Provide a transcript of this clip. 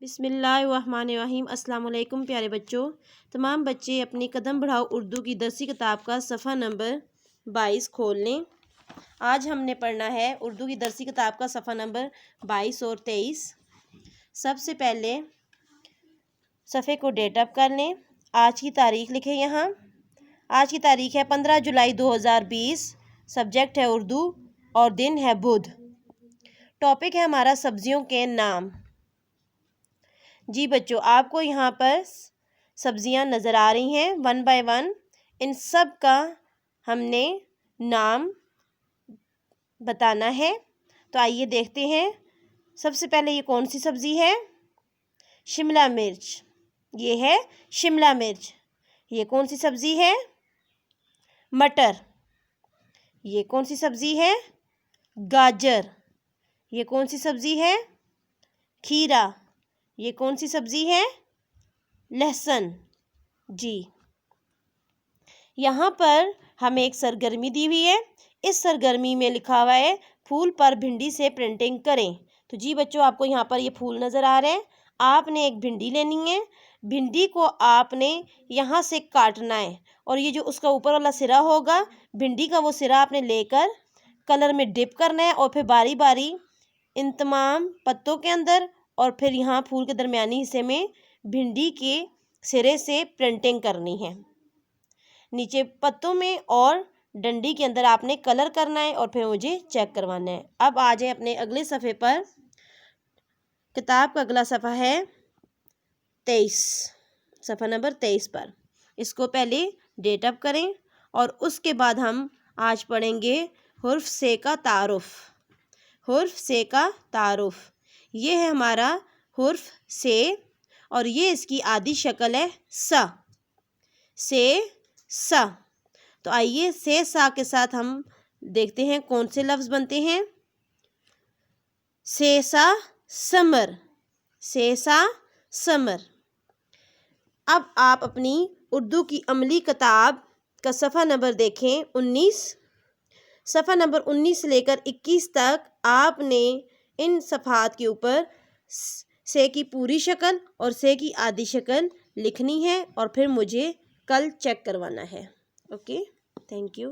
بسم اللہ الرحمن الرحیم۔ السلام علیکم پیارے بچوں۔ تمام بچے اپنی قدم بڑھاؤ اردو کی درسی کتاب کا صفحہ نمبر 22 کھول لیں۔ آج ہم نے پڑھنا ہے اردو کی درسی کتاب کا صفحہ نمبر 22 اور 23۔ سب سے پہلے صفحے کو ڈیٹ اپ کر لیں۔ آج کی تاریخ لکھیں یہاں۔ آج کی تاریخ ہے 15 جولائی 2020۔ سبجیکٹ ہے اردو اور دن ہے بدھ۔ ٹاپک ہے ہمارا سبزیوں کے نام۔ جی بچوں، آپ کو یہاں پر سبزیاں نظر آ رہی ہیں 1 بائی 1۔ ان سب کا ہم نے نام بتانا ہے، تو آئیے دیکھتے ہیں۔ سب سے پہلے یہ کون سی سبزی ہے؟ شملہ مرچ۔ یہ ہے شملہ مرچ۔ یہ کون سی سبزی ہے؟ مٹر۔ یہ کون سی سبزی ہے؟ گاجر۔ یہ کون سی سبزی ہے؟ کھیرا۔ یہ کون سی سبزی ہے؟ لہسن۔ جی، یہاں پر ہمیں ایک سرگرمی دی ہوئی ہے۔ اس سرگرمی میں لکھا ہوا ہے پھول پر بھنڈی سے پرنٹنگ کریں۔ تو جی بچوں، آپ کو یہاں پر یہ پھول نظر آ رہے ہیں۔ آپ نے ایک بھنڈی لینی ہے۔ بھنڈی کو آپ نے یہاں سے کاٹنا ہے، اور یہ جو اس کا اوپر والا سرا ہوگا بھنڈی کا، وہ سرا آپ نے لے کر کلر میں ڈپ کرنا ہے، اور پھر باری باری ان تمام پتوں کے اندر اور پھر یہاں پھول کے درمیانی حصے میں بھنڈی کے سرے سے پرنٹنگ کرنی ہے۔ نیچے پتوں میں اور ڈنڈی کے اندر آپ نے کلر کرنا ہے، اور پھر مجھے چیک کروانا ہے۔ اب آ جائیں اپنے اگلے صفحے پر۔ کتاب کا اگلا صفحہ ہے 23، صفحہ نمبر 23 پر۔ اس کو پہلے ڈیٹ اپ کریں، اور اس کے بعد ہم آج پڑھیں گے حرف سے کا تعارف۔ حرف سے کا تعارف، یہ ہے ہمارا حرف سے، اور یہ اس کی آدھی شکل ہے سا۔ سے سا۔ تو آئیے سے سا کے ساتھ ہم دیکھتے ہیں کون سے لفظ بنتے ہیں۔ سے سا سمر۔ سے سا سمر۔ اب آپ اپنی اردو کی عملی کتاب کا صفحہ نمبر دیکھیں 19۔ صفحہ نمبر 19 سے لے کر 21 تک آپ نے ان صفحات کے اوپر سے کی پوری شکل اور سے کی آدھی شکل لکھنی ہے، اور پھر مجھے کل چیک کروانا ہے۔ Okay, thank you.